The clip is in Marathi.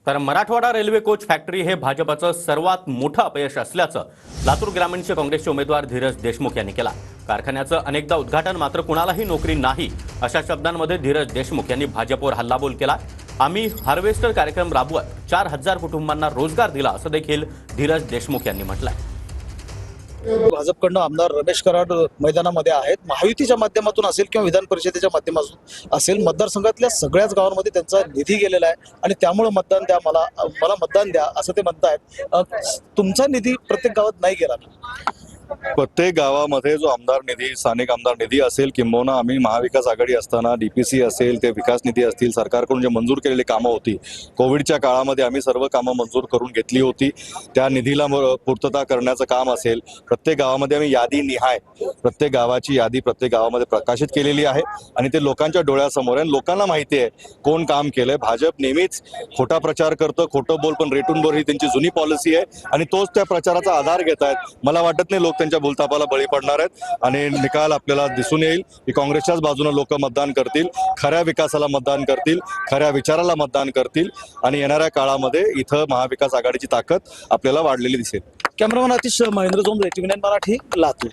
तर मराठवाडा रेल्वे कोच फॅक्टरी हे भाजपचं सर्वात मोठं अपयश असल्याचं लातूर ग्रामीणचे काँग्रेसचे उमेदवार धीरज देशमुख यांनी केला। कारखान्याचं अनेकदा उद्घाटन मात्र कुणालाही नोकरी नाही अशा शब्दांमध्ये धीरज देशमुख यांनी भाजपवर हल्लाबोल केला। आम्ही हार्वेस्टर कार्यक्रम राबवत 4000 कुटुंबांना रोजगार दिला असं देखील धीरज देशमुख यांनी म्हटलंय। भाजपकडनं आमदार रमेश कराड मैदानामध्ये आहेत। महायुतीच्या माध्यमातून असेल किंवा विधान परिषदेच्या माध्यमातून असेल, मतदारसंघातल्या सगळ्याच गावांमध्ये त्यांचा निधी गेलेला आहे आणि त्यामुळे मतदान द्या, मला मतदान द्या असं ते म्हणतायत। तुमचा निधी प्रत्येक गावात नाही गेला ना? प्रत्येक गावामध्ये जो आमदार निधी, स्थानिक आमदार निधी असेल किंबहुना आम्ही महाविकास आघाडी असताना डीपीसी असेल, ते विकास निधी असतील, सरकारकडून जे मंजूर केलेली कामं होती, कोविडच्या काळामध्ये आम्ही सर्व कामं मंजूर करून घेतली होती। त्या निधीला पूर्तता करण्याचं काम असेल, प्रत्येक गावामध्ये आम्ही यादी निहाय प्रत्येक गावाची यादी प्रत्येक गावामध्ये प्रकाशित केलेली आहे आणि ते लोकांच्या डोळ्यासमोर आहे। लोकांना माहिती आहे कोण काम केलंय। भाजप नेहमीच खोटा प्रचार करतं, खोटं बोल पण रेटून बोल ही त्यांची जुनी पॉलिसी आहे आणि तोच त्या प्रचाराचा आधार घेत आहेत। मला वाटत नाही लोक त्यांच्या बोलतापाला बळी पडणार आहेत आणि निकाल आपल्याला दिसून येईल की काँग्रेसच्याच बाजूने लोक मतदान करतील, खऱ्या विकासाला मतदान करतील, खऱ्या विचाराला मतदान करतील आणि येणाऱ्या काळामध्ये इथं महाविकास आघाडीची ताकद आपल्याला वाढलेली दिसेल। Cameraman Atish Mahendra Jombare, TV 9 Marathi, Latur.